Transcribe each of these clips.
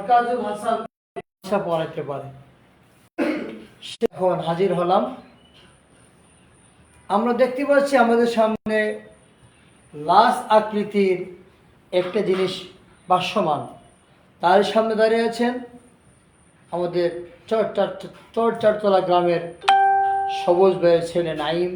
মারকাজুল হাসান পড়াইতে পারে। এখন হাজির হলাম। আমরা দেখতে পাচ্ছি আমাদের সামনে লাশ আকৃতির একটা জিনিস ভাসমান। তার সামনে দাঁড়িয়ে আছেন আমাদের চরচারতলা গ্রামের সবুজ ভাইয়ের ছেলে নাইম।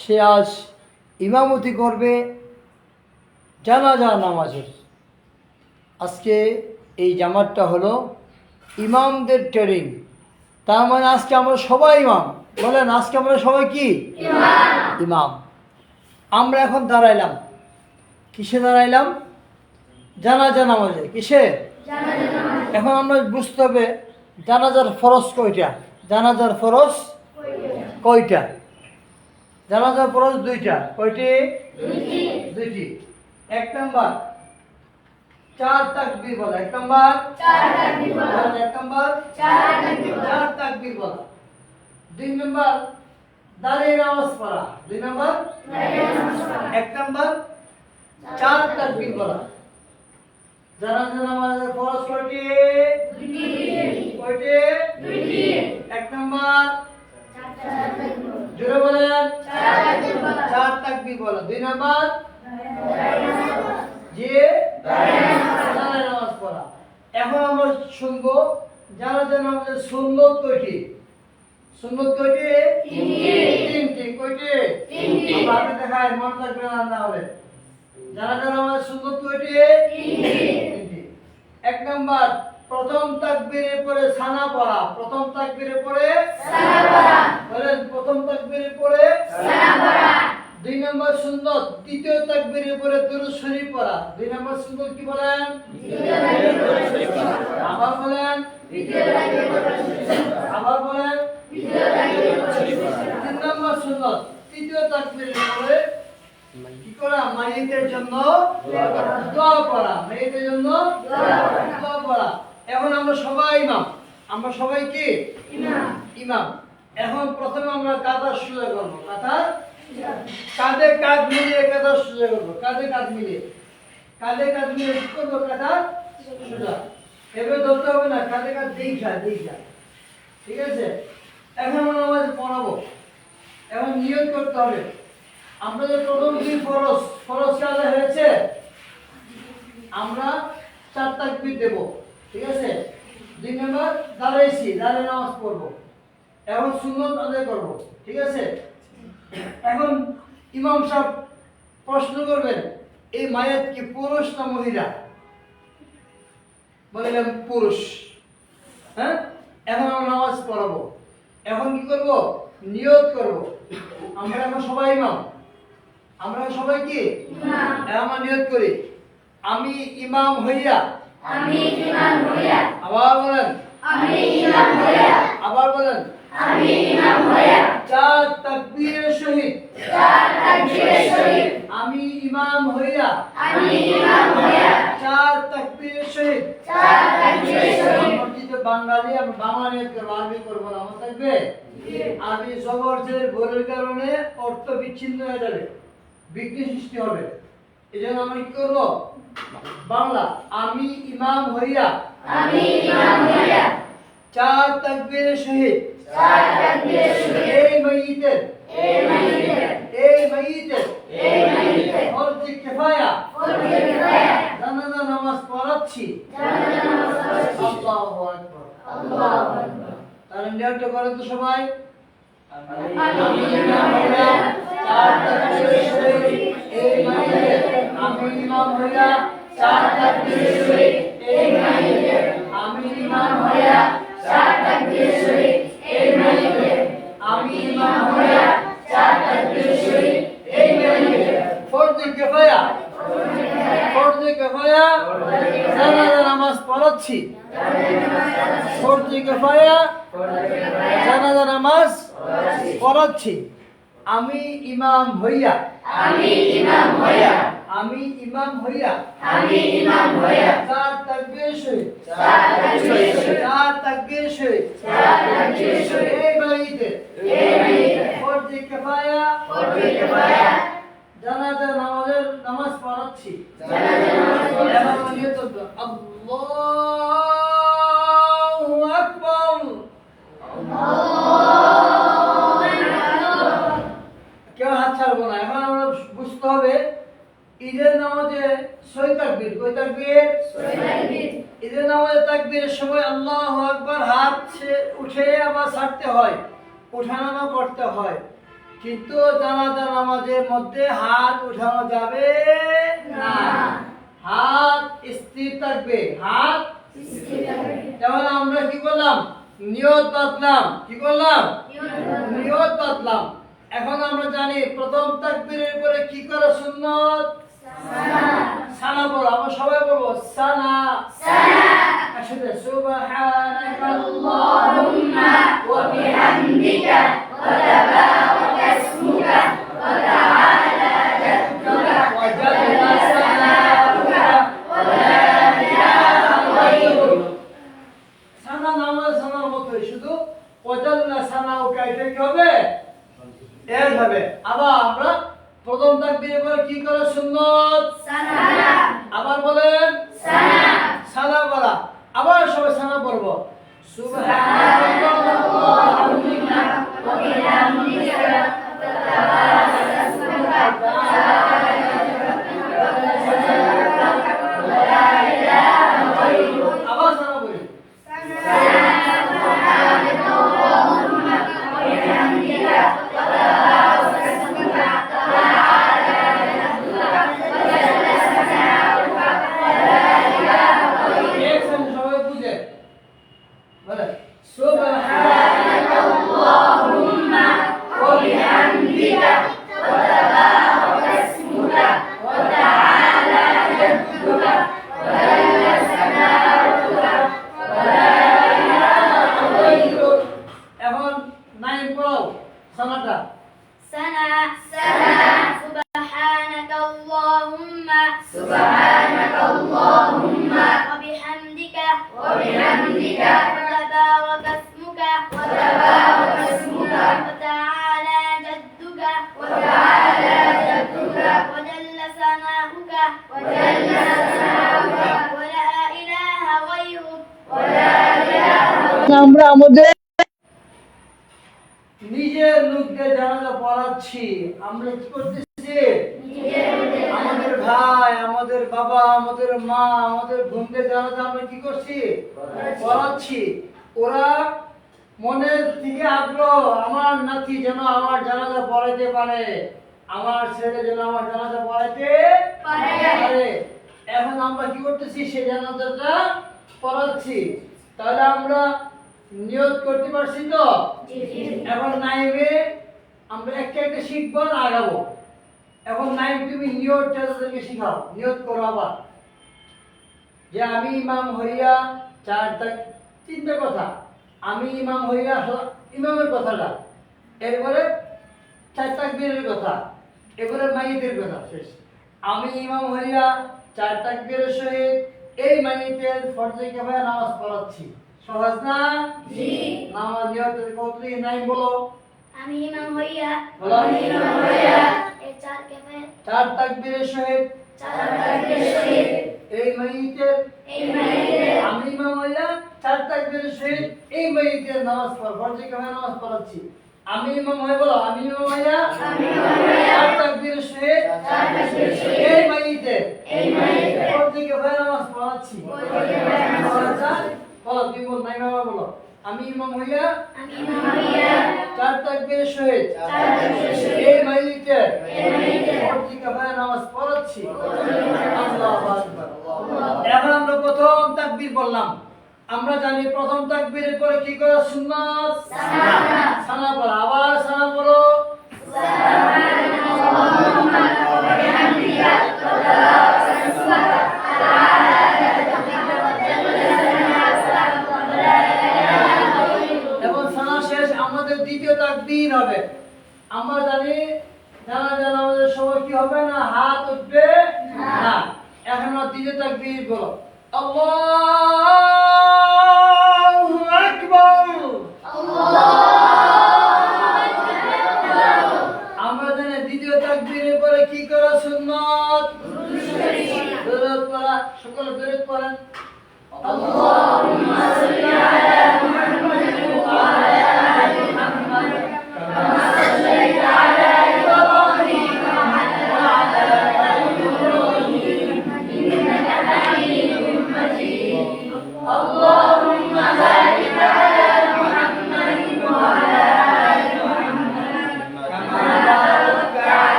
সে আজ ইমামতি করবে জানাজা নামাজের। আজকে এই জামাতটা হলো ইমামদের ট্রেনিং। তার মানে আজকে আমরা সবাই ইমাম। বলেন, আজকে আমরা সবাই কি ইমাম? আমরা এখন দাঁড়াইলাম, কিসে দাঁড়াইলাম? জানাজা নামাজে। কিসে? এখন আমরা বুঝতে হবে জানাজার ফরজ কয়টা। জানাজার ফরজ কয়টা? জানাজার ফরজ দুইটা। কয়টি? দুইটি। এক নাম্বার চার তাকবীর বলা। এক নাম্বার এক নাম্বার চার তাকবীর বলা। দুই নাম্বার দাঁড়িয়ে নামাজ পড়া। দুই নাম্বার এক নাম্বার চার তাকবীর বলা। জানাজা নামাজের ফরজ কয়টি? কয়টি? এক নাম্বার জোরে বলেন চার তাকবীর বলা। দুই নাম্বার যে দাঁড়িয়ে নামাজ পড়া। এখন আমরা শুনবো জানাজা নামাজের সুন্নত কয়টি? সুন্নত কয়টি? তিনটি। কয়টি? আপনি দেখায় মন থাকবে না হলে। জানাজা নামাজের সুন্নত কয়টি? তিনটি। এক নাম্বার প্রথম তাকবীরের পরে সানা পড়া। প্রথম তাকবীরের পরে সানা পড়া। বলেন, প্রথম তাকবীরের পরে সানা পড়া। দুই নম্বর সুন্নত দ্বিতীয় তাকবীরের পরে দুরূদ শরীফ পড়া। দুই নম্বর সুন্নত কি বলেন? দ্বিতীয় তাকবীরের পরে শরীফ পড়া। আবার বলেন দ্বিতীয় তাকবীরের পরে শরীফ পড়া। আবার বলেন দ্বিতীয় তাকবীরের পরে শরীফ পড়া। তিন নম্বর সুন্নত তৃতীয় তাকবীরের পরে কি করা? মাইয়িতের জন্য দোয়া করা। মাইয়িতের জন্য দোয়া করা। এখন আমরা সবাই ইমাম। আমরা সবাই কি ইমাম? এখন প্রথমে আমরা কাঁধা সোজা করবো। কাঁধে কাঁধ মিলিয়ে কাঁধা সোজা করবো। কাঁধে কাঁধ মিলিয়ে কি করবো? কাঁধা সোজা। এভাবে ধরতে হবে না, কাঁধে কাঁধ দেখা। ঠিক আছে? এখন আমরা নামাজ পড়াবো। এখন নিয়ত করতে হবে। আমরা যে প্রথম দুই ফরজ কাজা হয়েছে, আমরা চার তাকবীর দেব। ঠিক আছে? দুই নম্বর দাঁড়াইছি, দাঁড়িয়ে নামাজ পড়বো। এখন সুন্নত আদায় করবো। ঠিক আছে? এখন ইমাম সাহেব প্রশ্ন করবেন, এই মায়াত কি পুরুষ না মহিলা? বললাম পুরুষ। হ্যাঁ, এখন আমরা নামাজ পড়াবো। এখন কি করব? নিয়ত করব। আমরা এখন সবাই ইমাম। আমরা সবাই কি ইমাম? আমরা নিয়ত করি, আমি ইমাম হইয়া। আবার বলেন আমি ইমাম হইয়া। আবার বলেন আমি ইমাম হইয়া। চার তাকবীরের সহিত আমি ইমাম হইয়া। চার তাকবীরের সহিত বাঙালি আমরা বাংলা নিয়ত করবো, আরবি করবো না। আমার থাকবে আরবি জবরজের ভুলের কারণে অর্থ বিচ্ছিন্ন হয়ে যাবে, বিঘ্ন সৃষ্টি হবে। এই জন্য আমরা কি করবো? বাংলা আমি ইমাম হইয়া। চার তাকবীরের সহিত এই মাইয়িতের ফরজে কিফায়া জানাজা নামাজ পড়াচ্ছি। আল্লাহু আকবার। তাহলে নিয়তটা করেন তো সবাই। আমি ইমাম হইয়া চার তাকবীরের সহিত এই মাইয়িতের। আমি ইমাম হইয়া চার তাকবীরের সহিত এই মাইয়িতের। আমি ইমাম হইয়া চার তাকবীরের সহিত এই মাইয়িতের। আমি ইমাম হইয়া চার তাকবীরের সহিত এই মাইয়িতের। ফরজে কিফায়া জানাজা নামাজ পড়াচ্ছি। ফরজে কিফায়া জানাজা নামাজ পড়াচ্ছি। আমি ইমাম হইয়া। চার তাকবীরের সহিত এই মাইয়িতের। ফরজে কিফায়া জানাজা নামাজ পড়াচ্ছি। আল্লাহু বুঝতে হবে ঈদের নামাজে ছয় তাকবীর, কয় তাকবীর? ঈদের নামাজে তাকবীরের সময় আল্লাহু আকবার হাত উঠে আবার ছাড়তে হয়, উঠানামা করতে হয়। কিন্তু জানাজা নামাজের মধ্যে হাত উঠানো যাবে না, হাত স্থির থাকবে, হাত স্থির থাকবে। তাহলে আমরা কি করলাম? নিয়ত বাঁধলাম। কি করলাম? নিয়ত বাঁধলাম। এখন আমরা জানি প্রথম তাকবীরের পরে কি করা সুন্নত? সানা বলো। আমরা সবাই বলবো সানা। একসাথে সুবহানাকাল্লাহুম্মা ওয়া বিহামদিকা ওয়া তাবারাকা ইসমুকা ওয়া তাআলা জাদ্দুকা ওয়া জাল্লা সানাউকা ওয়া লা ইলাহা গায়রুক। সানা নামাজ সানার মতোই, শুধু ওয়া জাল্লা সানাউকা এটা কি হবে? এর হবে। আবার আমরা প্রথম তাকবীরের পরে কি করা সুন্নত? সানা। আবার বলেন সানা। সানা বলা। আবার সবাই সানা বলবো। সুবহানাল্লাহি ওয়া বিহামদিহি ওয়া বিহামদিকা ওয়া তাবারাকা ইসমুকা ওয়া লা ইলাহা গায়রুক। আবার সানা বলি। সুবহানাল্লাহুম্মা ওয়া বিহামদিকা ওয়া তাবারাকা ইসমুকা ওয়া তাআলা জাদ্দুকা ওয়া জাল্লা সানাউকা ওয়া লা ইলাহা গায়রুক। একসাথে সবাই বুঝে বলে সুবহানাকাল্লাহুম্মা ওয়া বিহামদিকা ওয়া তাবারাকা ইসমুকা ওয়া তাআলা জাদ্দুকা ওয়া জাল্লা সানাউকা ওয়া লা ইলাহা গায়রুক। এখন নাইম পড়ো সানাটা। سنة سبحانك اللهم وبحمدك وتبارك اسمك وتعالى جدك وجل ثناؤك ولا إله غيرك আমরা আমাদের নিজের লোকদের জানাজা পড়াচ্ছি। আমরা কি করতেছি? আমাদের ভাই, আমাদের বাবা, আমাদের মা, আমাদের বোনদের জানাজা আমরা কি করছি? পড়াচ্ছি। ওরা মনের থেকে আগ্রহ, আমার নাতি যেন আমার জানাজা পড়াইতে পারে, আমার ছেলে যেন আমার জানাজা পড়াইতে পারে। এখন আমরা কি করতেছি? সেই জানাজাটা পড়াচ্ছি। তাহলে আমরা নিয়ত করতে পারছি তো? এখন নাইমে আমরা একটা একটা শিখবো আর আগাবো। এখন নাইম তুমি নিয়তটা তাদেরকে শিখাও, নিয়ত করো আবার যে আমি ইমাম হইয়া তিনটা কথা, আমি ইমাম হইয়া ইমামের কথাটা, এরপরে চার তাকবীরের কথা, এরপরে মাইয়িতের কথা শেষ। আমি ইমাম হইয়া চার তাকবীরের সহিত এই মাইয়িতের ফরজে কিফায়া নামাজ পড়াচ্ছি। সহজ না? জি। নামাজ নিয়তের কতটি নাইম বলো। আমি ইমাম হইয়া বলো। এই চার তাকবীরের সহিত এই মাইয়িতের আমি ইমাম হইয়া চার তাকবীরের সহিত এই মাইয়িতের নামাজ ফরজে কিফায়া নামাজ পড়াচ্ছি। আমি ইমাম হই বলো। আমি ইমাম হইয়া চার তাকবীরের সহিত এই মাইয়িতের ফরজে কিফায়া নামাজ পড়াচ্ছি। বলো, তুমি বল, নাই বাবা বলো। আমি ইমাম হইয়া চার তাকবীরের সহিত এই মাইয়িতের ফরজে কিফায়া নামাজ পড়াচ্ছি। আল্লাহু আকবার। এখন আমরা প্রথম তাকবীর বললাম। আমরা জানি প্রথম তাকবীরের পরে কি করা সুন্নাত? সানা পড়া। আবার সানা পড়ো। এখন সানা শেষ, আমাদের দ্বিতীয় তাকবীর হবে। আমরা জানি জানাজা নামাজের সময় কি হবে না? হাত উঠবে না। এখন আমরা দ্বিতীয় তাকবীর বলো। আল্লাহু আকবার। আমরা জানি দ্বিতীয় তাকবীরের পরে কি করা সুন্নাত? দরুদ পড়া। সকলে দরুদ পড়েন। আল্লাহুম্মা সাল্লি আলা মুহাম্মাদ ওয়া আলা আলি মুহাম্মাদ কামা সাল্লাইতা আলা ইব্রাহিম ওয়া আলা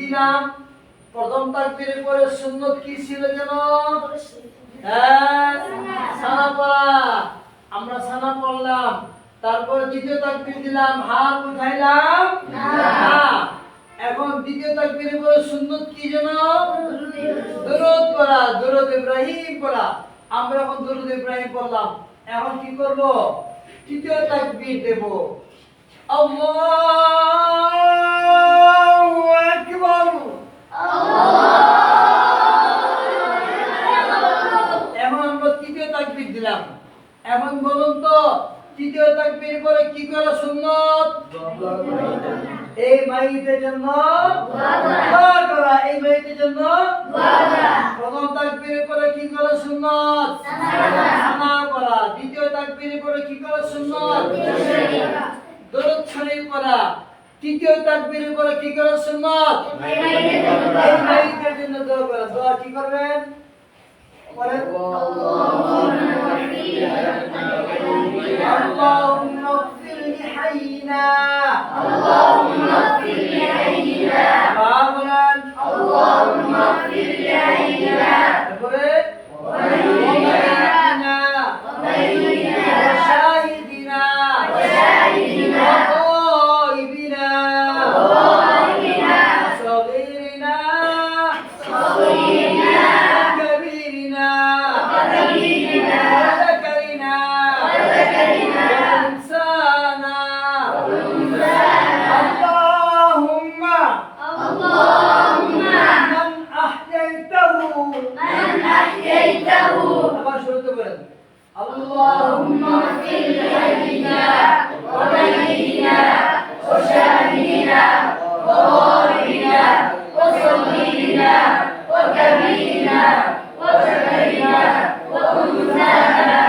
দিলাম, প্রথম তাকবীরের পরে সুন্নত কি ছিল যেন? হ্যাঁ, সানা পড়া। আমরা সানা পড়লাম, তারপর দ্বিতীয় তাকবীর দিলাম, হাত উঠাইলাম না। এখন দ্বিতীয় তাকবীরের পরে সুন্নত কি যেন? দুরূদ পড়া, দুরূদ ইব্রাহিম পড়া। আমরা এখন দুরূদ ইব্রাহিম পড়লাম। এখন কি করব? তৃতীয় তাকবীর দেব। আল্লাহু আকবার। এখন আমরা তৃতীয় তাকবীর দিলাম। এখন বলুন তো তৃতীয় তাকবীর পরে কি করা সুন্নত? এই মাইতের জন্য দোয়া করা, এই মাইতের জন্য দোয়া করা। প্রথম তাকবীরের পরে কি করা সুন্নত? সানা পড়া। দ্বিতীয় তাকবীরের পরে কি করা সুন্নত? দরুদ শরীফ পড়া। তৃতীয় তাকবীরের পরে কি করা সুন্নত? এই মাইতের জন্য দোয়া করা। দোয়া কি করবেন? বলেন اللهم اغفر لحينا اللهم اغفر لحينا اللهم اغفر لحينا وميتنا وشاهدنا وغائبنا وصغيرنا وكبيرنا وذكرنا وأنثانا. اللهم من أحييته আবার শুরুতে বলেন اللهم اغفر لحينا وميتنا وشاهدنا وغائبنا وصغيرنا وكبيرنا وذكرنا وأنثانا.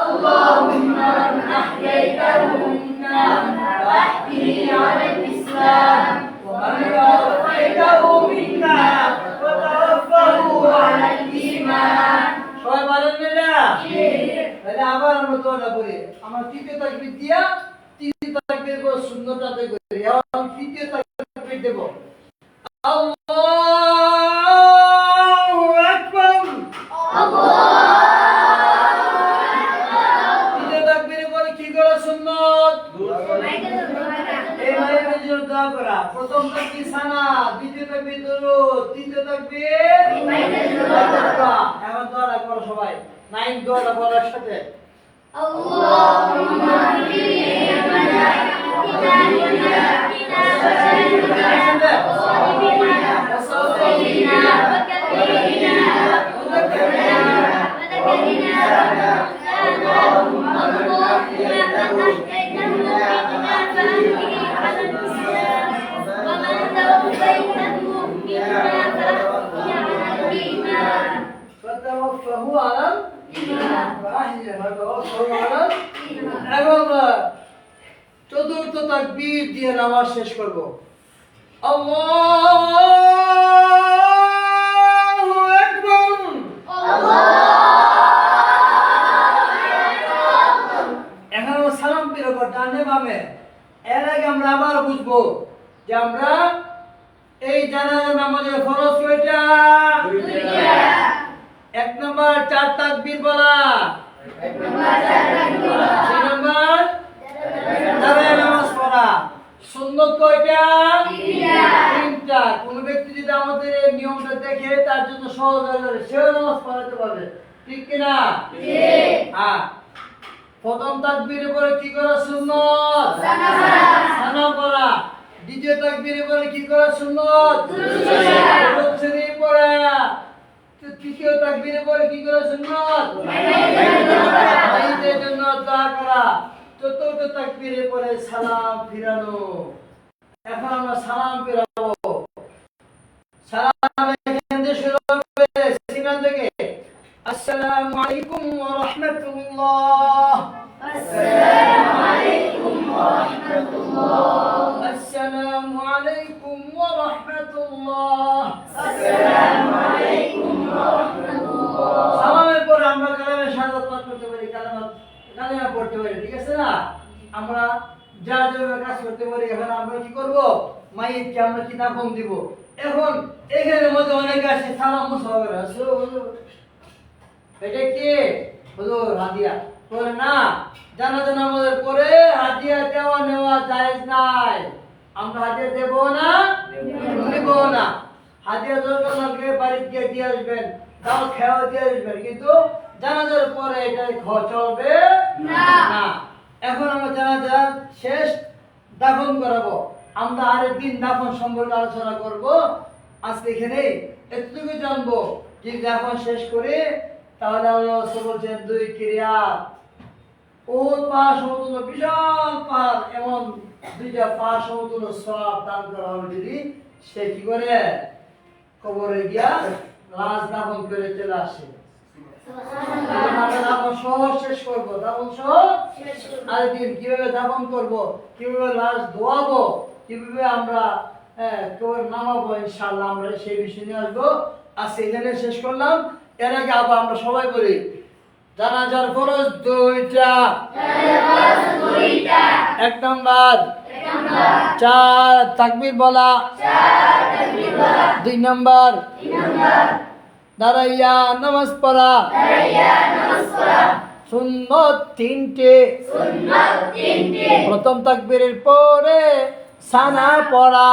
اللهم من أحييته منا فأحيه على الإسلام ومن توفيته منا وتوفه على الإيمان. সবাই বলেন না? তাহলে আবার আমরা দোয়াটা করি। আমরা তৃতীয় তাকবীর দিয়া তৃতীয় তাকবীর পর সুন্নতটা আদায় করি। এখন তৃতীয় তাকবীর দেব। আল্লাহু আকবার। তৃতীয় তাকবীরের পরে কি করা সুন্নত? এই মাইকের জন্য দোয়া করা। প্রথম তাকবীর সানা, দ্বিতীয় তাকবীর দুরূদ, তৃতীয় তাকবীর মাইকের জন্য দোয়া করা। এখন দোয়াটা করো সবাই। নাইন দোয়াটা বলার সাথে اللهم اغفر لنا وذكرنا وشاهدنا وصغيرنا وكبيرنا اللهم أحييته منا فأحيه على الإسلام ومن توفيته منا فأحيه على الإيمان. فتوفه على এবং চতুর্থ তাকবীর দিয়ে নামাজ শেষ করব। আল্লাহু আকবার। এখন আমরা সালাম ফিরব ডানে বামে। এর আগে আমরা আবার বুঝবো যে আমরা এই জানাজা নামাজের ফরজ কয়টা? দুইটা। এক নম্বর চার তাকবীর বলা, দুই নম্বর দাঁড়ায় নামাজ পড়া। সুন্নত কয়টা? তিনটা। কোন ব্যক্তি যদি আমাদের এই নিয়মটা দেখে তার জন্য সহজ হয়ে যাবে, সেও নামাজ পড়াতে পারবে। ঠিক কিনা? হ্যাঁ। প্রথম তাকবীরের পরে কি করা সুন্নত? সানা পড়া। দ্বিতীয় তাকবীরের পরে কি করা সুন্নত? দুরূদ শরীফ পড়া। তৃতীয় তাকবীরের পরে কি করা সুন্নত? মাইতের জন্য দোয়া করা। চতুর্থ তাকবীরের পরে সালাম ফিরানো। এখন আমরা সালাম ফিরাবো। সালাম এখান থেকে শুরু হবে, সিনা থেকে। আসসালামু আলাইকুম ওয়া রাহমাতুল্লাহ। আসসালামু আলাইকুম ওয়া রাহমাতুল্লাহ। আসসালামু আলাইকুম ওয়া রাহমাতুল্লাহ। আসসালামু আলাইকুম ওয়া রাহমাতুল্লাহ। সালামের পর আমরা কালামে শাহাদাত পাঠ করতে পারি, কালেমা পড়তে পারি। ঠিক আছে না? আমরা যা যা কাজ করতে পারি। এখন আমরা কি করব? মাইতকে আমরা কি দাফন দিব। এখন এখানের মধ্যে অনেকে আসে সালাম মুসাফা করে আসো এটা কি হুজুর হাদিয়া বলে না জানাজা নামাজের পরে হাদিয়া দেওয়া নেওয়া জায়েজ নাই আমরা হাদিয়া দেব না দেব না হাদিয়া দরকার লাগলে বাড়িতে গিয়ে দিয়ে আসবেন তাও খেয়া দিয়ে আসবেন কিন্তু জানাজার পরে এটা চলবে না। না এখন আমরা জানাজা শেষ দাফন করাবো আমরা আরেকদিন দাফন সম্পর্কে আলোচনা করব আজকে এখানে এতটুকু জানবো যে দাফন শেষ করে তাহলে আল্লাহ রাসূল বলেছেন দুই ক্রিয়া উহুদ পাহাড় সমতুল্য বিশাল পাহাড় এমন দুইটা পাহাড় সমতুল্য সওয়াব দান করা হবে যদি সে কি করে কবরে গিয়া লাশ দাফন করে চলে আসে আমরা দাফন সহ শেষ করবো দাফন সহ আরেকদিন কিভাবে দাফন করব কিভাবে লাশ ধোয়াবো কিভাবে আমরা কবর নামাবো ইনশাআল্লাহ আমরা সেই বিষয় নিয়ে আসবো আজকে এখানে শেষ করলাম এর আগে আবার আমরা সবাই বলি জানাজার ফরজ দুইটা এক নম্বর চার তাকবীর বলা দুই নম্বর দাঁড়াইয়া নামাজ পড়া সুন্নত তিনটে প্রথম তাকবীরের পরে সানা পড়া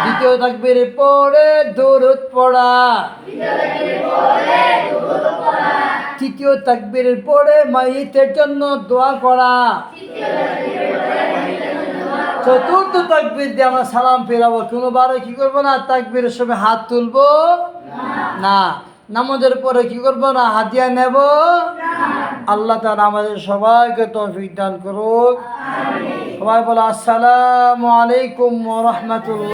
দ্বিতীয় তাকবীরের পরে দরুদ পড়া তৃতীয় তাকবীরের পরে মাইয়িতের জন্য দোয়া করা চতুর্থ তাকবীর দিয়ে আমরা সালাম ফেরাবো কোনোবারে কি করবো না তাকবীরের সময় হাত তুলবো না নামাজের পরে কি করবো না হাতিয়া নেব আল্লাহ তাআলা আমাদের সবাইকে তৌফিক দান করুক সবাই বলো আসসালামু আলাইকুম ওয়া রাহমাতুল্লাহ।